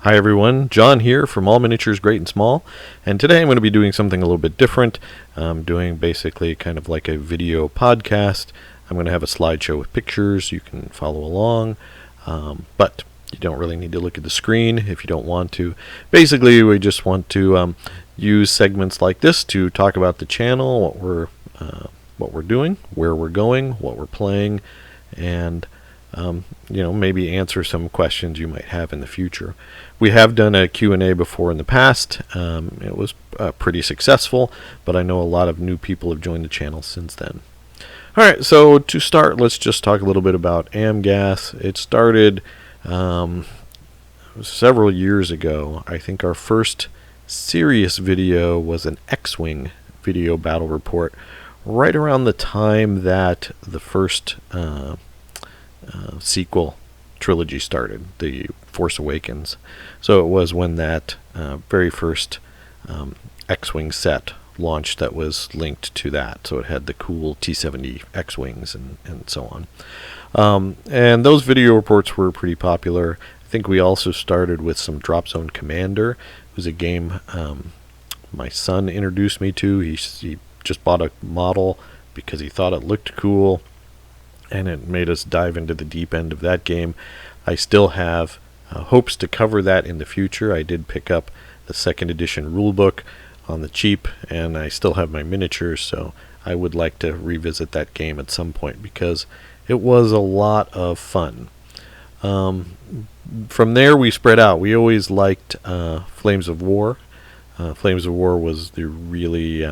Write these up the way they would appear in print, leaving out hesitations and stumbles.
Hi everyone, John here from All Miniatures Great and Small, and today I'm going to be doing something a little bit different. I'm doing basically kind of like a video podcast. I'm going to have a slideshow with pictures. You can follow along, but you don't really need to look at the screen if you don't want to. Basically, we just want to use segments like this to talk about the channel, what we're doing, where we're going, what we're playing, and maybe answer some questions you might have in the future. We have done a Q&A before in the past. It was pretty successful, but I know a lot of new people have joined the channel since then. Alright, so to start, let's just talk a little bit about AMGAS. It started several years ago. I think our first serious video was an X-Wing video battle report, right around the time that the first sequel trilogy started, The Force Awakens. So it was when that very first X-Wing set launched that was linked to that. So it had the cool T-70 X-Wings and so on. And those video reports were pretty popular. I think we also started with some Drop Zone Commander. It was a game my son introduced me to. He just bought a model because he thought it looked cool, and it made us dive into the deep end of that game. I still have hopes to cover that in the future. I did pick up the second edition rulebook on the cheap, and I still have my miniatures, so I would like to revisit that game at some point because it was a lot of fun. From there we spread out. We always liked Flames of War. Flames of War was the really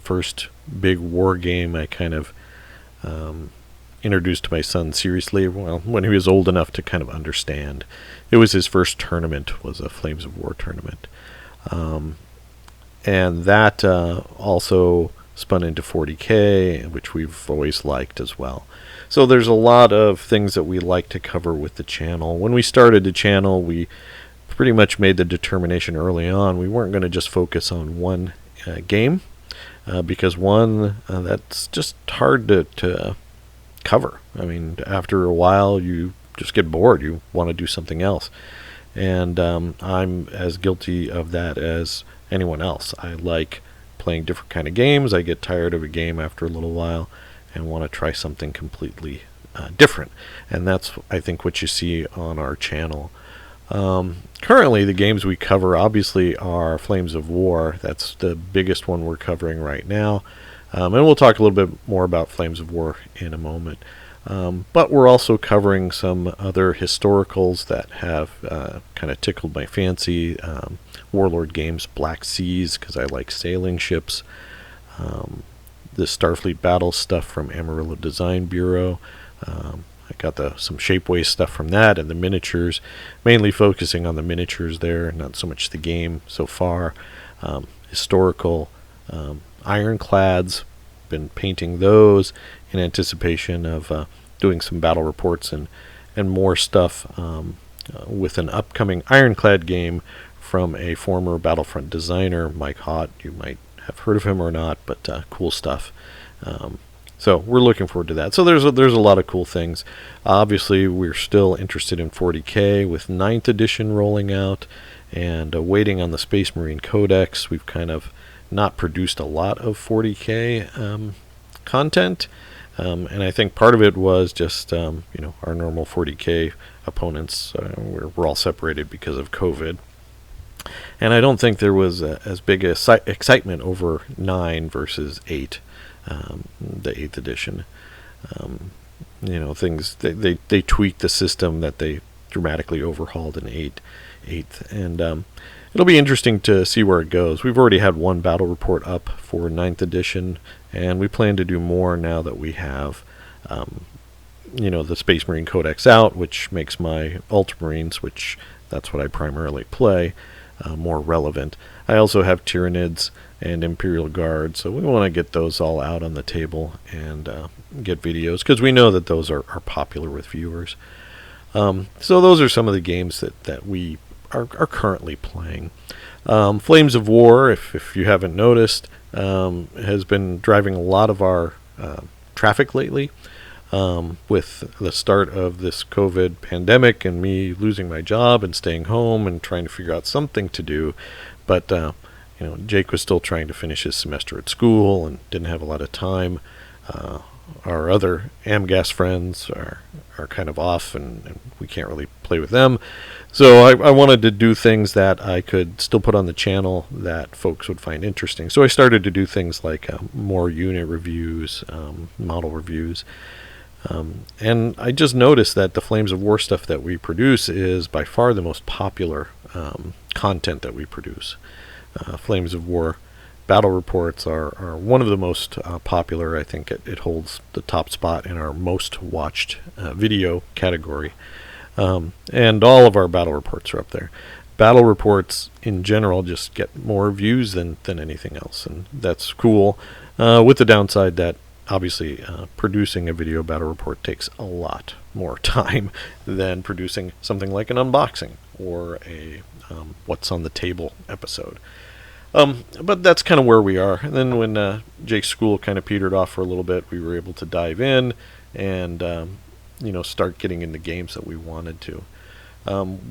first big war game I kind of introduced to my son seriously, when he was old enough to kind of understand. It was his first tournament, was a Flames of War tournament. And that also spun into 40K, which we've always liked as well. So there's a lot of things that we like to cover with the channel. When we started the channel, we pretty much made the determination early on we weren't going to just focus on one game, because that's just hard to cover. I mean, after a while you just get bored. You want to do something else, and I'm as guilty of that as anyone else. I like playing different kind of games. I get tired of a game after a little while and want to try something completely different, and that's, I think, what you see on our channel. Currently the games we cover obviously are Flames of War. That's the biggest one we're covering right now. And we'll talk a little bit more about Flames of War in a moment. But we're also covering some other historicals that have kind of tickled my fancy. Warlord Games Black Seas, because I like sailing ships. The Starfleet Battle stuff from Amarillo Design Bureau. I got some Shapeways stuff from that, and the miniatures, mainly focusing on the miniatures there, not so much the game so far. Historical ironclads, been painting those in anticipation of doing some battle reports and more stuff with an upcoming ironclad game from a former Battlefront designer, Mike Hott. You might have heard of him or not, but cool stuff. So we're looking forward to that. So there's a lot of cool things. Obviously, we're still interested in 40K with 9th edition rolling out, and waiting on the Space Marine Codex. We've kind of not produced a lot of 40K content, and I think part of it was just our normal 40K opponents. We're all separated because of COVID, and I don't think there was as big a excitement over 9 versus 8, the 8th edition. Things they tweaked the system that they dramatically overhauled in 8th, and it'll be interesting to see where it goes. We've already had one battle report up for 9th edition, and we plan to do more now that we have the Space Marine Codex out, which makes my Ultramarines, which that's what I primarily play, more relevant. I also have Tyranids and Imperial Guard, so we want to get those all out on the table and get videos, because we know that those are popular with viewers. So those are some of the games that we are currently playing. Flames of War, if you haven't noticed, has been driving a lot of our traffic lately. with the start of this COVID pandemic and me losing my job and staying home and trying to figure out something to do. But Jake was still trying to finish his semester at school and didn't have a lot of time. Our other AMGAS friends are kind of off, and we can't really play with them. So I wanted to do things that I could still put on the channel that folks would find interesting. So I started to do things like more unit reviews, model reviews. And I just noticed that the Flames of War stuff that we produce is by far the most popular content that we produce. Flames of War battle reports are one of the most popular. I think it holds the top spot in our most watched video category. And all of our battle reports are up there. Battle reports in general just get more views than anything else, and that's cool, with the downside that obviously producing a video battle report takes a lot more time than producing something like an unboxing or a what's on the table episode. But that's kind of where we are. And then when Jake's school kind of petered off for a little bit, we were able to dive in and start getting into games that we wanted to.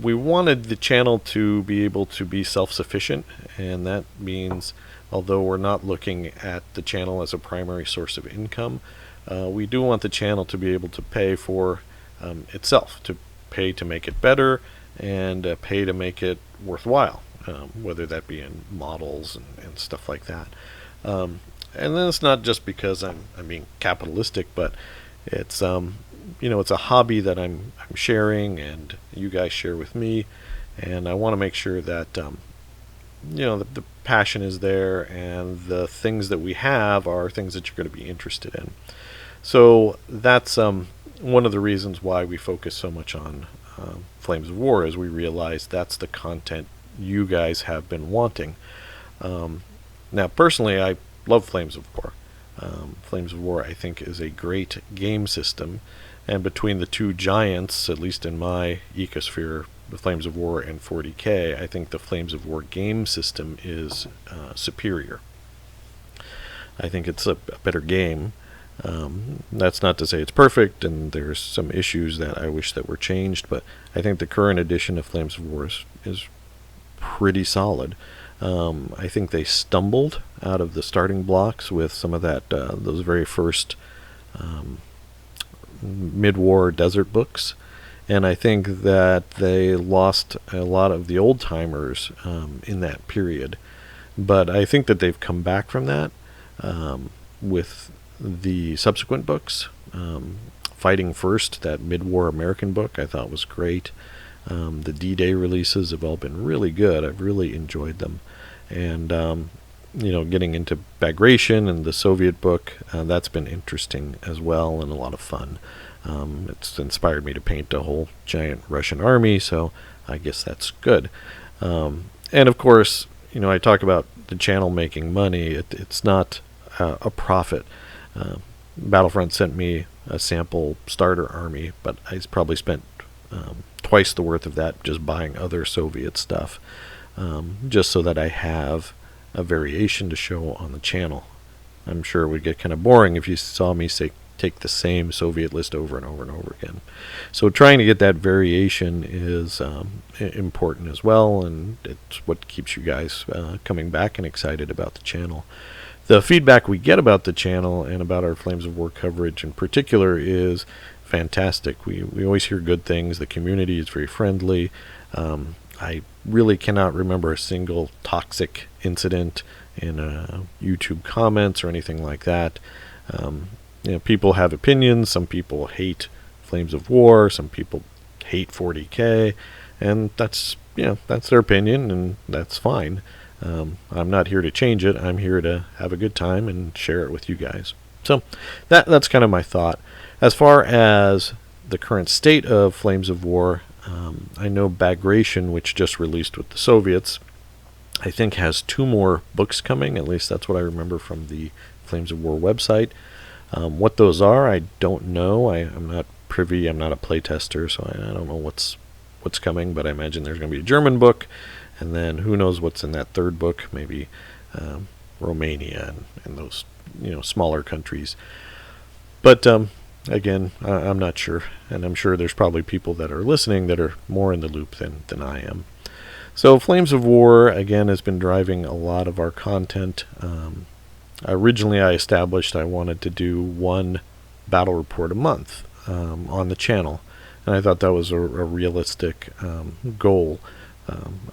We wanted the channel to be able to be self-sufficient, and that means, although we're not looking at the channel as a primary source of income, we do want the channel to be able to pay for itself, to pay to make it better, and pay to make it worthwhile, whether that be in models and stuff like that. And then it's not just because I'm being capitalistic, but it's it's a hobby that I'm sharing, and you guys share with me, and I want to make sure that the passion is there, and the things that we have are things that you're going to be interested in. So that's one of the reasons why we focus so much on Flames of War, is we realize that's the content you guys have been wanting. Now, personally, I love Flames of War. Flames of War, I think, is a great game system, and between the two giants, at least in my ecosphere, the Flames of War and 40K, I think the Flames of War game system is superior. I think it's a better game. That's not to say it's perfect, and there's some issues that I wish that were changed, but I think the current edition of Flames of War is pretty solid. I think they stumbled out of the starting blocks with some of that those very first mid-war desert books, and I think that they lost a lot of the old-timers in that period. But I think that they've come back from that with the subsequent books. Fighting First, that mid-war American book, I thought was great. The D-Day releases have all been really good. I've really enjoyed them. And getting into Bagration and the Soviet book, that's been interesting as well, and a lot of fun. It's inspired me to paint a whole giant Russian army, so I guess that's good. And of course, I talk about the channel making money. It's not a profit. Battlefront sent me a sample starter army, but I probably spent twice the worth of that just buying other Soviet stuff, just so that I have a variation to show on the channel. I'm sure it would get kind of boring if you saw me take the same Soviet list over and over and over again. So trying to get that variation is important as well, and it's what keeps you guys coming back and excited about the channel. The feedback we get about the channel and about our Flames of War coverage in particular is fantastic. We always hear good things. The community is very friendly. I really cannot remember a single toxic incident in YouTube comments or anything like that. People have opinions. Some people hate Flames of War. Some people hate 40K, and that's their opinion, and that's fine. I'm not here to change it. I'm here to have a good time and share it with you guys. So that's kind of my thought. As far as the current state of Flames of War, I know Bagration, which just released with the Soviets, I think has 2 more books coming. At least that's what I remember from the Flames of War website. What those are, I don't know. I'm not privy. I'm not a playtester, so I don't know what's coming. But I imagine there's going to be a German book, and then who knows what's in that third book? Maybe Romania and those smaller countries. But Again, I'm not sure, and I'm sure there's probably people that are listening that are more in the loop than I am. So Flames of War, again, has been driving a lot of our content. Originally, I established I wanted to do one battle report a month on the channel, and I thought that was a realistic goal.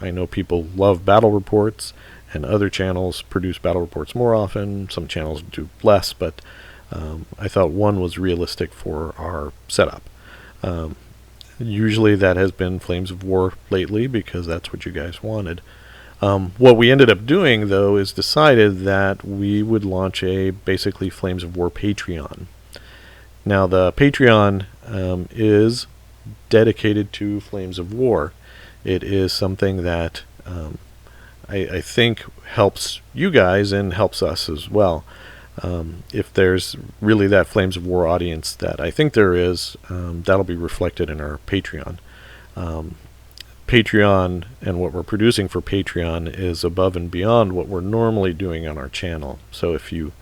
I know people love battle reports, and other channels produce battle reports more often. Some channels do less, but I thought one was realistic for our setup. Usually that has been Flames of War lately because that's what you guys wanted. What we ended up doing, though, is decided that we would launch a basically Flames of War Patreon. Now, the Patreon is dedicated to Flames of War. It is something that I think helps you guys and helps us as well. If there's really that Flames of War audience that I think there is, that'll be reflected in our Patreon. Patreon and what we're producing for Patreon is above and beyond what we're normally doing on our channel. So if you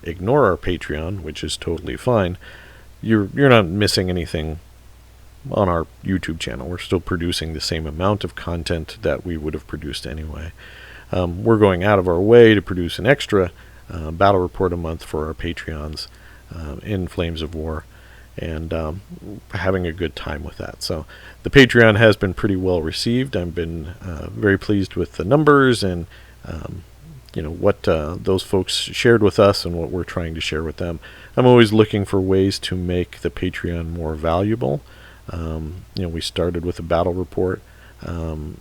ignore our Patreon, which is totally fine, you're not missing anything on our YouTube channel. We're still producing the same amount of content that we would have produced anyway. We're going out of our way to produce an extra battle report a month for our Patreons in Flames of War, and having a good time with that. So the Patreon has been pretty well received. I've been very pleased with the numbers and what those folks shared with us and what we're trying to share with them. I'm always looking for ways to make the Patreon more valuable. We started with a battle report, and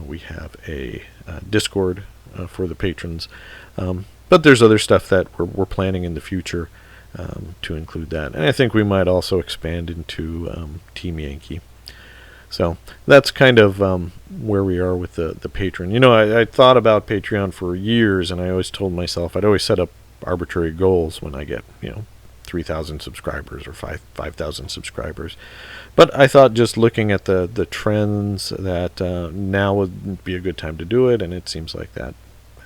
we have a Discord for the patrons, but there's other stuff that we're planning in the future to include that, and I think we might also expand into Team Yankee. So that's kind of where we are with the Patreon. I thought about Patreon for years, and I always told myself I'd always set up arbitrary goals when I get 3,000 subscribers or 5,000 subscribers. But I thought just looking at the trends that now would be a good time to do it, and it seems like that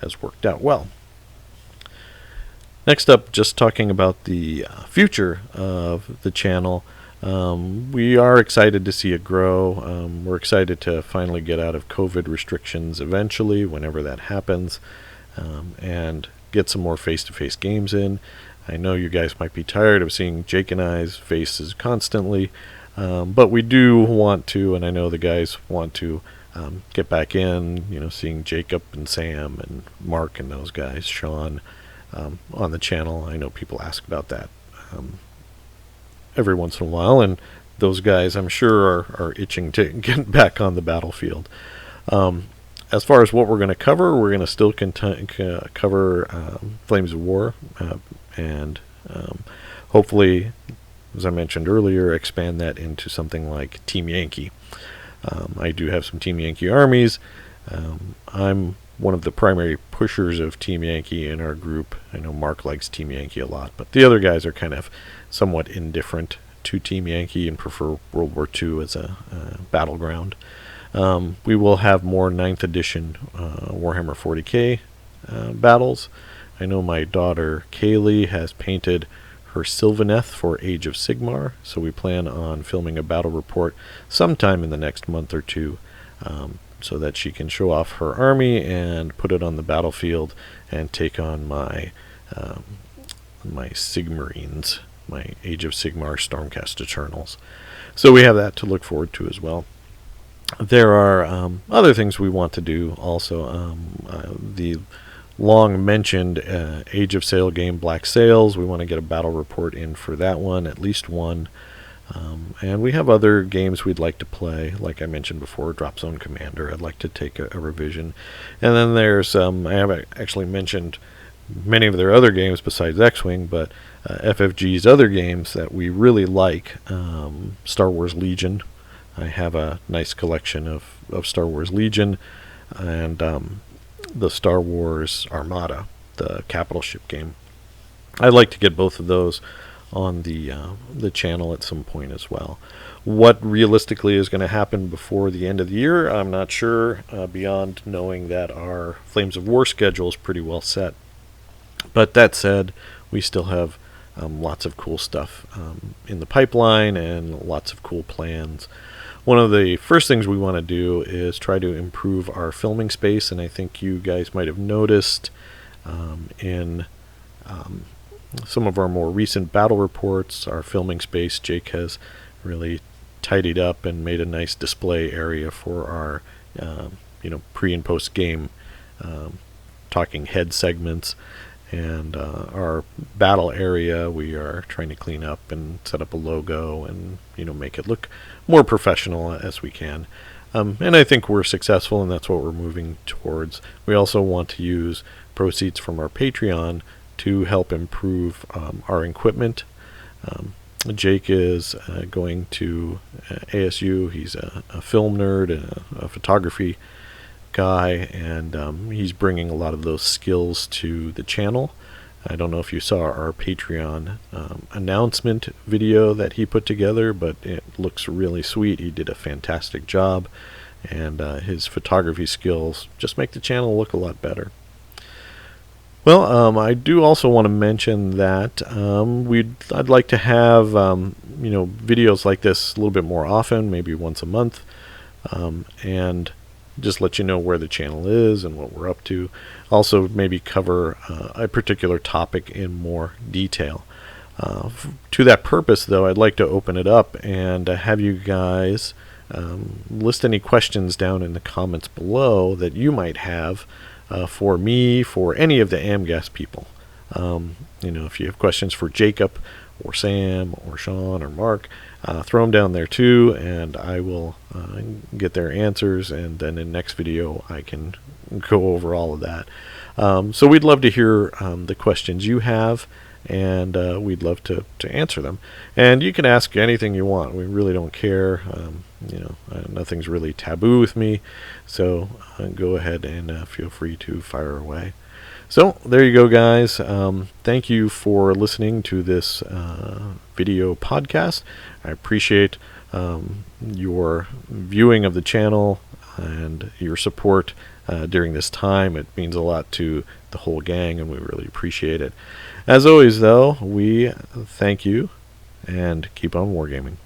has worked out well. Next up, just talking about the future of the channel. We are excited to see it grow. We're excited to finally get out of COVID restrictions eventually, whenever that happens, and get some more face-to-face games in. I know you guys might be tired of seeing Jake and I's faces constantly, but we do want to, and I know the guys want to, get back in, seeing Jacob and Sam and Mark and those guys, Sean, on the channel. I know people ask about that every once in a while, and those guys, I'm sure, are itching to get back on the battlefield. As far as what we're going to cover, we're going to still cover Flames of War, and hopefully, as I mentioned earlier, expand that into something like Team Yankee. I do have some Team Yankee armies. I'm one of the primary pushers of Team Yankee in our group. I know Mark likes Team Yankee a lot, but the other guys are kind of somewhat indifferent to Team Yankee and prefer World War II as a battleground. We will have more 9th edition Warhammer 40k battles. I know my daughter Kaylee has painted her Sylvaneth for Age of Sigmar, so we plan on filming a battle report sometime in the next month or two, so that she can show off her army and put it on the battlefield and take on my Sigmarines, my Age of Sigmar Stormcast Eternals. So we have that to look forward to as well. There are other things we want to do also. The long-mentioned Age of Sail game, Black Sails. We want to get a battle report in for that one, at least one. And we have other games we'd like to play, like I mentioned before, Drop Zone Commander. I'd like to take a revision. And then there's, I haven't actually mentioned many of their other games besides X-Wing, but FFG's other games that we really like. Star Wars Legion. I have a nice collection of Star Wars Legion, and the Star Wars Armada, the capital ship game. I'd like to get both of those on the channel at some point as well. What realistically is going to happen before the end of the year, I'm not sure, beyond knowing that our Flames of War schedule is pretty well set. But that said, we still have lots of cool stuff in the pipeline and lots of cool plans. One of the first things we want to do is try to improve our filming space, and I think you guys might have noticed in some of our more recent battle reports, our filming space, Jake has really tidied up and made a nice display area for our pre and post game talking head segments. And our battle area, we are trying to clean up and set up a logo and make it look more professional as we can. And I think we're successful, and that's what we're moving towards. We also want to use proceeds from our Patreon to help improve our equipment. Jake is going to ASU. He's a film nerd and a photography guy, and he's bringing a lot of those skills to the channel. I don't know if you saw our Patreon announcement video that he put together, but it looks really sweet. He did a fantastic job, and his photography skills just make the channel look a lot better. Well, I do also want to mention that I'd like to have videos like this a little bit more often, maybe once a month, and just let you know where the channel is and what we're up to. Also, maybe cover a particular topic in more detail. To that purpose, though, I'd like to open it up and have you guys list any questions down in the comments below that you might have for me, for any of the AMGAS people. If you have questions for Jacob or Sam or Sean or Mark, throw them down there too, and I will get their answers, and then in the next video I can go over all of that. So we'd love to hear the questions you have, and we'd love to answer them. And you can ask anything you want. We really don't care. Nothing's really taboo with me, so go ahead and feel free to fire away. So there you go, guys. Thank you for listening to this video podcast. I appreciate your viewing of the channel and your support during this time. It means a lot to the whole gang, and we really appreciate it. As always, though, we thank you and keep on wargaming.